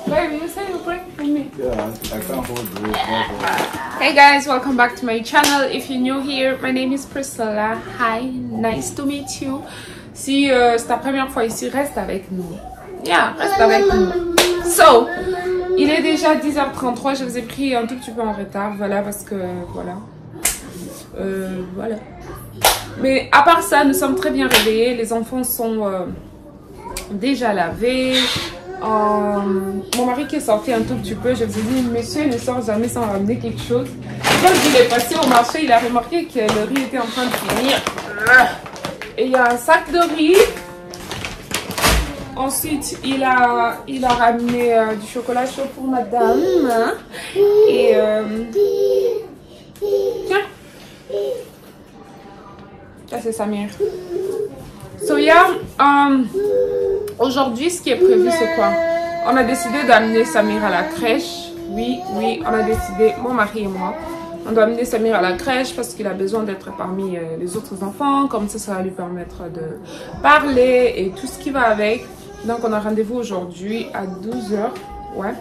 Baby, you say you pray for me. Yeah, I can't hold it. Hey guys, welcome back to my channel. If you're new here, my name is Priscilla. Hi, nice to meet you. Si c'est ta première fois ici, reste avec nous. Yeah, reste avec nous. So, il est déjà 10h33. Je vous ai pris un tout petit peu en retard. Voilà, parce que voilà. Voilà. Mais à part ça, nous sommes très bien réveillés. Les enfants sont déjà lavés. Mon mari qui est sorti un tout petit peu, je vous ai dit, monsieur ne sort jamais sans ramener quelque chose. Quand il est passé au marché, il a remarqué que le riz était en train de finir. Et il y a un sac de riz. Ensuite, il a ramené du chocolat chaud pour madame. Et tiens. Ça, c'est Samir. So, yeah, aujourd'hui, ce qui est prévu, c'est quoi? On a décidé d'amener Samir à la crèche. Oui, on a décidé, mon mari et moi, on doit amener Samir à la crèche parce qu'il a besoin d'être parmi les autres enfants. Comme ça va lui permettre de parler et tout ce qui va avec. Donc, on a rendez-vous aujourd'hui à 12 h. Ouais.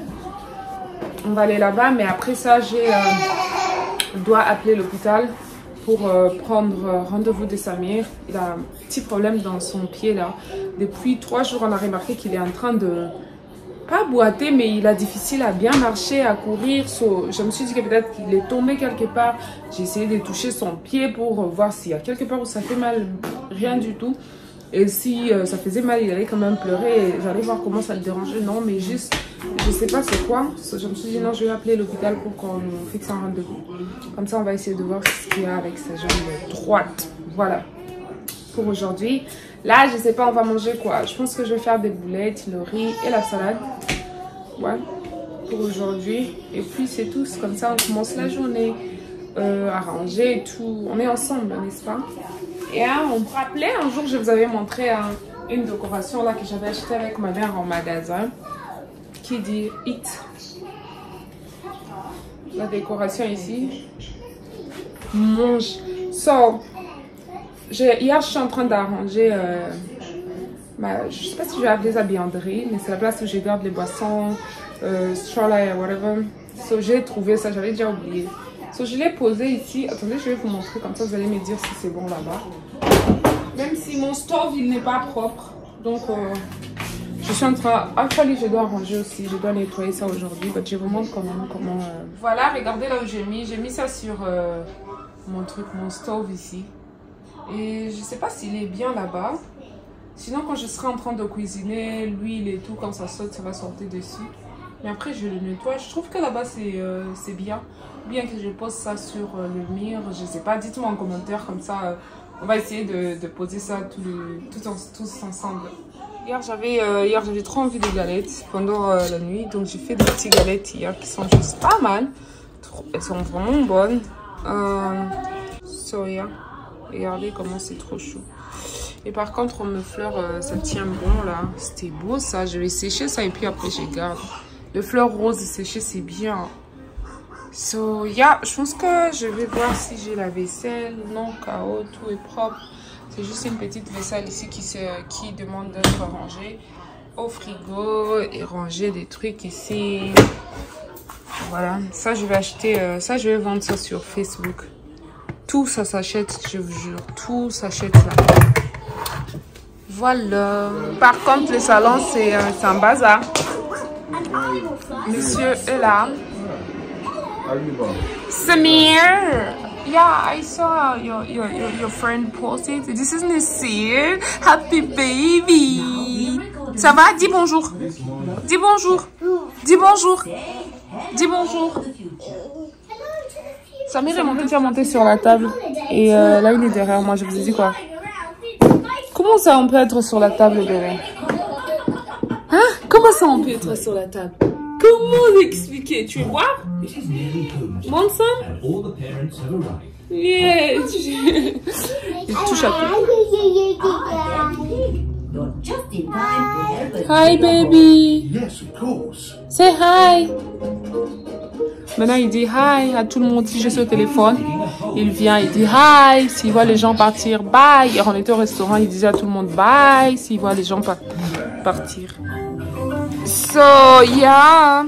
On va aller là-bas, mais après ça, je dois appeler l'hôpital pour prendre rendez-vous de Samir. Il a un petit problème dans son pied là. Depuis 3 jours, on a remarqué qu'il est en train de, pas boiter, mais il a difficile à bien marcher, à courir. So, je me suis dit que peut-être qu'il est tombé quelque part. J'ai essayé de toucher son pied pour voir s'il y a quelque part où ça fait mal. Rien du tout. Et si ça faisait mal, il allait quand même pleurer. J'allais voir comment ça le dérangeait. Non, mais juste, je sais pas c'est quoi. So, je me suis dit non, je vais appeler l'hôpital pour qu'on fixe un rendez-vous. Comme ça, on va essayer de voir ce qu'il y a avec sa jambe droite. Voilà. Pour aujourd'hui. Là, je sais pas, on va manger quoi. Je pense que je vais faire des boulettes, le riz et la salade. Ouais. Pour aujourd'hui. Et puis, c'est tout. Comme ça, on commence la journée à ranger et tout. On est ensemble, n'est-ce pas? Et on me rappelait, un jour, je vous avais montré une décoration là que j'avais achetée avec ma mère en magasin. Qui dit It. La décoration ici. Mange. So, hier, je suis en train d'arranger. Je sais pas si je vais appeler ça bianderie, mais c'est la place où je garde les boissons, strawberry, whatever. So, j'ai trouvé ça, j'avais déjà oublié. So, je l'ai posé ici. Attendez, je vais vous montrer comme ça, vous allez me dire si c'est bon là-bas. Même si mon stove, il n'est pas propre. Donc, je suis en train... Actually, je dois ranger aussi. Je dois nettoyer ça aujourd'hui. Mais je vous montre quand même comment... Voilà, regardez là où j'ai mis. J'ai mis ça sur mon truc, mon stove ici. Et je sais pas s'il est bien là-bas. Sinon, quand je serai en train de cuisiner, l'huile et tout, quand ça saute, ça va sortir dessus. Mais après, je le nettoie. Je trouve que là-bas, c'est bien. Bien que je pose ça sur le mur. Je sais pas, dites-moi en commentaire. Comme ça, on va essayer de poser ça tous ensemble. Hier, j'avais trop envie de galettes pendant la nuit. Donc, j'ai fait des petites galettes hier qui sont juste pas mal. Elles sont vraiment bonnes. Soya. Regardez comment c'est trop chaud. Et par contre, mes fleurs, ça tient bon là. C'était beau ça. Je vais sécher ça et puis après, je garde. Les fleurs roses séchées, c'est bien. So, yeah, je pense que je vais voir si j'ai la vaisselle. Non, KO, tout est propre. C'est juste une petite vaisselle ici qui demande d'être rangée au frigo et ranger des trucs ici. Voilà, ça je vais acheter, ça je vais vendre ça sur Facebook. Tout ça s'achète, je vous jure, tout s'achète là. Voilà. Par contre, le salon, c'est un bazar. Monsieur est là. Samir. Yeah, I saw your friend posted. This is Nasir. Happy baby. Ça va? Dis bonjour. Dis bonjour. Dis bonjour. Dis bonjour. Samir est monté sur la table. Et là, il est derrière moi. Je vous ai dit quoi? Comment ça, on peut être sur la table derrière? Hein? Comment ça, on peut être sur la table? Comment expliquer? Tu veux voir? Montre ça? Yeah. Il touche à tout. Hi, baby. Say hi. Maintenant, il dit hi à tout le monde. Si je suis au téléphone, il vient, il dit hi. S'il voit les gens partir, bye. Hier, on était au restaurant, il disait à tout le monde bye. S'il voit les gens partir. So, yeah.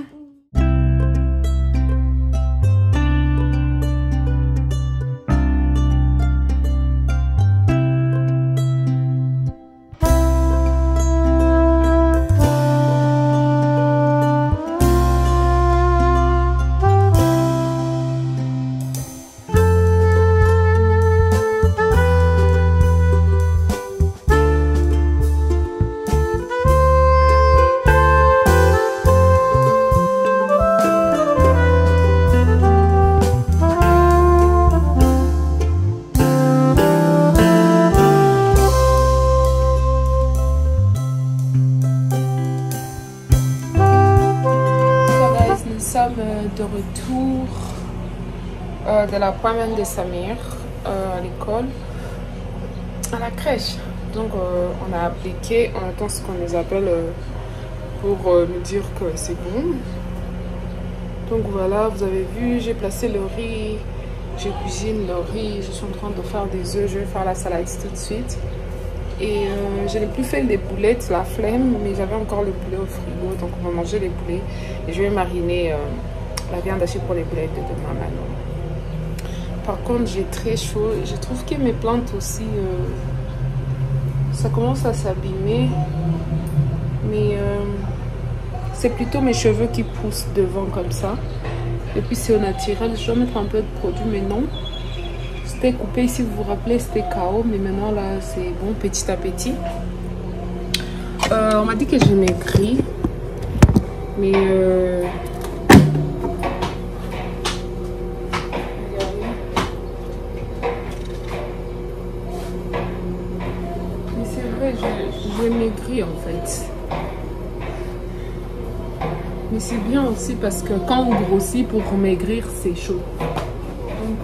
De retour de la promène de Samir à l'école, à la crèche. Donc on a appliqué, on attend ce qu'on nous appelle pour nous dire que c'est bon. Donc voilà, vous avez vu, j'ai placé le riz, je cuisine le riz, je suis en train de faire des œufs, je vais faire la salade tout de suite. Et je n'ai plus fait les boulettes, la flemme, mais j'avais encore le poulet au frigo, donc on va manger les poulets et je vais mariner la viande hachée pour les boulettes de demain maintenant. Par contre, j'ai très chaud. Je trouve que mes plantes aussi, ça commence à s'abîmer. Mais c'est plutôt mes cheveux qui poussent devant comme ça. Et puis c'est au naturel. Je dois mettre un peu de produit, mais non. C'était coupé, si vous vous rappelez, c'était KO. Mais maintenant, là, c'est bon, petit à petit. On m'a dit que j'ai maigri. Mais... j'ai maigri en fait. Mais c'est bien aussi parce que quand on grossit pour maigrir, c'est chaud. Donc,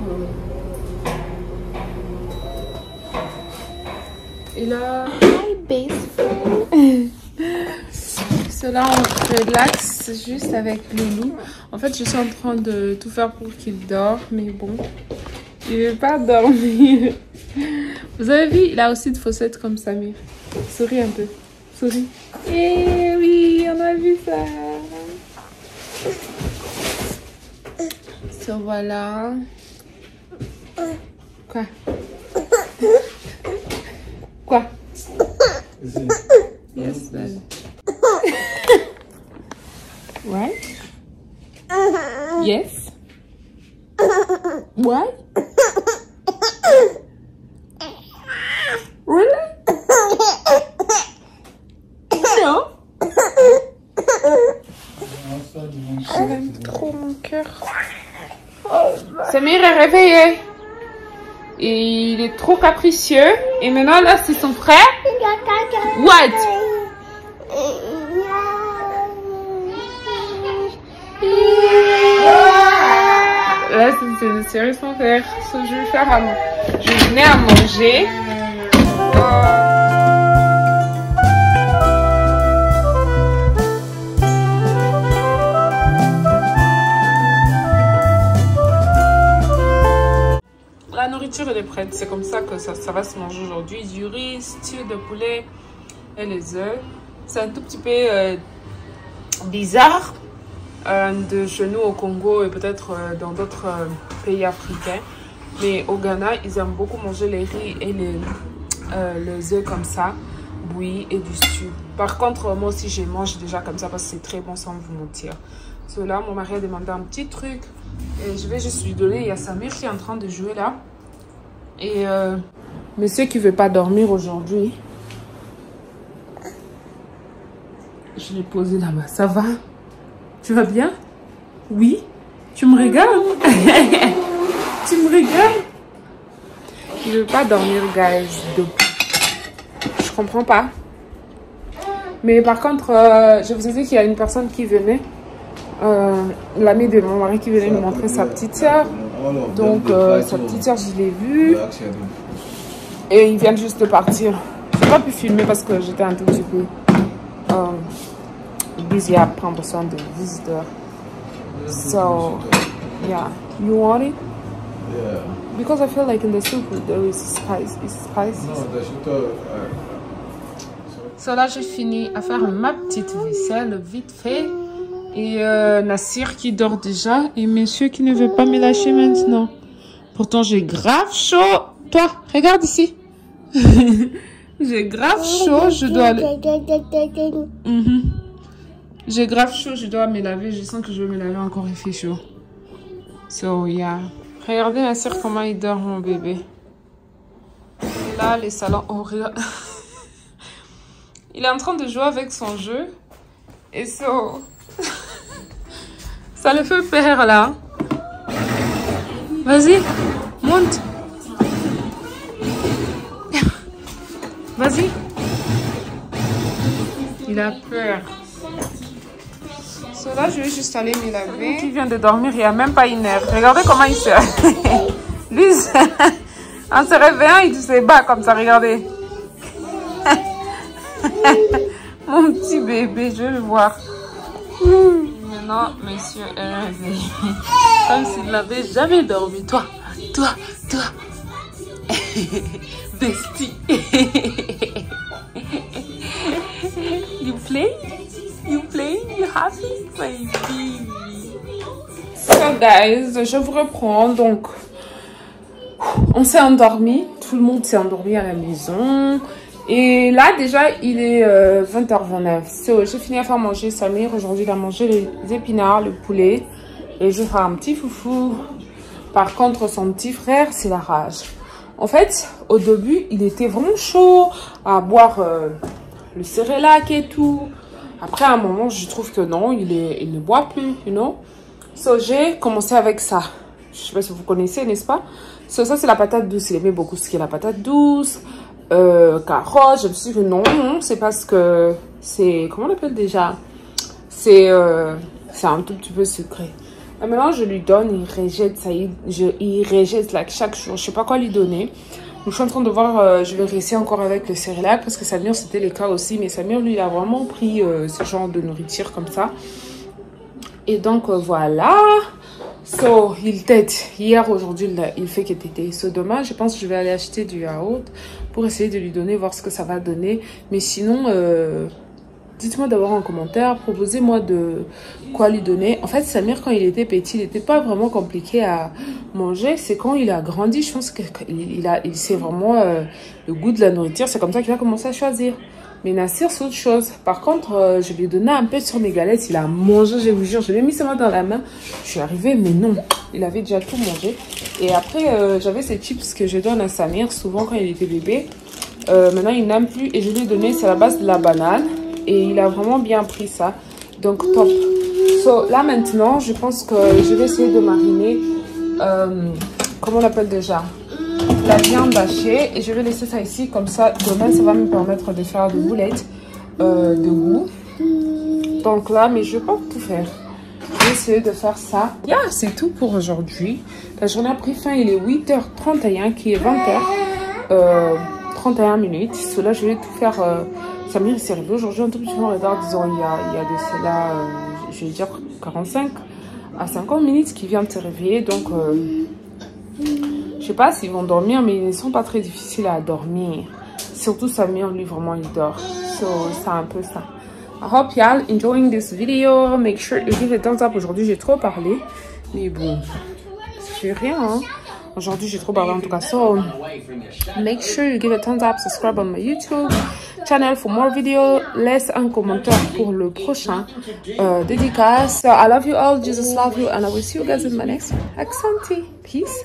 et là, cela on relaxe juste avec Loulou. En fait, je suis en train de tout faire pour qu'il dort, mais bon, il ne veut pas dormir. Vous avez vu, il a aussi de fossettes comme Samir. Souris un peu. Souris. Eh oui, on a vu ça. So voilà. Quoi? Quoi? Yes, baby. Right? Yes? What? Really? Non. J'aime trop mon cœur. Samir est réveillé. Et il est trop capricieux. Et maintenant là c'est son frère. What? Là c'est sérieux son frère. So, je vais faire je venais à manger. La nourriture elle est prête, c'est comme ça que ça va se manger aujourd'hui. Du riz, stew de poulet et les œufs. C'est un tout petit peu bizarre de chez nous au Congo et peut-être dans d'autres pays africains. Mais au Ghana, ils aiment beaucoup manger les riz et les œufs comme ça, bouillis et du stew. Par contre, moi aussi, je mange déjà comme ça parce que c'est très bon sans vous mentir. Cela, mon mari a demandé un petit truc et je vais juste lui donner. Il y a Samir qui est en train de jouer là. Et monsieur qui ne veut pas dormir aujourd'hui, je l'ai posé là-bas. Ça va? Tu vas bien? Oui? Tu me regardes? Tu me regardes? Il ne veut pas dormir, guys. Je comprends pas. Mais par contre, je vous ai dit qu'il y a une personne qui venait. L'ami de mon mari qui venait me montrer sa petite soeur. Donc, sa petite soeur, je l'ai vue. Et ils viennent juste de partir. Je n'ai pas pu filmer parce que j'étais un tout petit peu busy à prendre soin de visiteurs. So, yeah. You want it? Yeah. Because I feel like in the soup there is spice. It's spicy. No, the shooter. So là, j'ai fini à faire ma petite vaisselle vite fait. Et Nassir qui dort déjà. Et monsieur qui ne veut pas me lâcher maintenant. Pourtant, j'ai grave chaud. Toi, regarde ici. J'ai grave chaud. Je dois aller... J'ai grave chaud. Je dois me laver. Je sens que je vais me laver encore. Il fait chaud. So, yeah. Regardez Nassir comment il dort, mon bébé. Et là, les salons... Oh, regarde. Il est en train de jouer avec son jeu. Et so... Ça le fait peur, là. Vas-y, monte. Vas-y. Il a peur. So là, je vais juste aller me laver. Qui vient de dormir, il n'y a même pas une heure. Regardez comment il se... Lui, en se réveillant, il se bat comme ça, regardez. Mon petit bébé, je vais le voir. Maintenant, monsieur est réveillé. Comme s'il n'avait jamais dormi. Toi. Bestie. You play? You happy? My baby. So guys, je vous reprends. Donc, on s'est endormi. Tout le monde s'est endormi à la maison. Et là, déjà, il est 20h29. So, j'ai fini à faire manger Samir. Aujourd'hui, il a mangé les épinards, le poulet. Et je vais faire un petit foufou. Par contre, son petit frère, c'est la rage. En fait, au début, il était vraiment chaud à boire le cérélac et tout. Après, à un moment, je trouve que non, il ne boit plus, you know. So, j'ai commencé avec ça. Je sais pas si vous connaissez, n'est-ce pas? So, ça, c'est la patate douce. Il aimait beaucoup ce qui est la patate douce. Carottes, je me suis dit non, c'est parce que c'est, comment on appelle déjà, c'est un tout petit peu sucré. Et maintenant je lui donne, il rejette ça, il rejette like, chaque jour, je sais pas quoi lui donner. Donc, je suis en train de voir, je vais réessayer encore avec le cérélac parce que Samir c'était le cas aussi, mais Samir lui il a vraiment pris ce genre de nourriture comme ça. Et donc voilà. So, il tète. Hier, aujourd'hui, il fait que téter. So, demain, je pense que je vais aller acheter du yaourt pour essayer de lui donner, voir ce que ça va donner. Mais sinon, dites-moi d'abord en commentaire, proposez-moi de quoi lui donner. En fait, Samir, quand il était petit, il n'était pas vraiment compliqué à manger. C'est quand il a grandi, je pense qu'il sait vraiment le goût de la nourriture. C'est comme ça qu'il a commencé à choisir. Mais Nassir, c'est autre chose. Par contre, je lui ai donné un peu sur mes galettes. Il a mangé, je vous jure. Je l'ai mis seulement dans la main. Je suis arrivée, mais non. Il avait déjà tout mangé. Et après, j'avais ces chips que je donne à Samir, souvent quand il était bébé. Maintenant, il n'aime plus. Et je lui ai donné, c'est à la base de la banane. Et il a vraiment bien pris ça. Donc, top. So, là, maintenant, je pense que je vais essayer de mariner. Comment on l'appelle déjà? La viande hachée. Et je vais laisser ça ici. Comme ça, demain, ça va me permettre de faire des boulettes de goût. Donc là, mais je ne vais pas tout faire. Je vais essayer de faire ça. Yeah, c'est tout pour aujourd'hui. La journée a pris fin. Il est 8h31, qui est 20h31 minutes. Cela, je vais tout faire. Samir s'est réveillé aujourd'hui un tout petit peu en retard. Disons, il y a de cela, je vais dire 45 à 50 minutes qu'il vient de se réveiller. Donc, je sais pas s'ils vont dormir, mais ils ne sont pas très difficiles à dormir. Surtout Samir, lui, vraiment, il dort. So, c'est un peu ça. I hope y'all enjoying this video. Make sure you give a thumbs up. Aujourd'hui, j'ai trop parlé. Mais bon, c'est rien, hein. Aujourd'hui, j'ai trop parlé en tout cas. So, make sure you give a thumbs up. Subscribe on my YouTube channel for more videos. Laisse un commentaire pour le prochain dédicace. So, I love you all. Jesus love you. And I will see you guys in my next accent. Peace.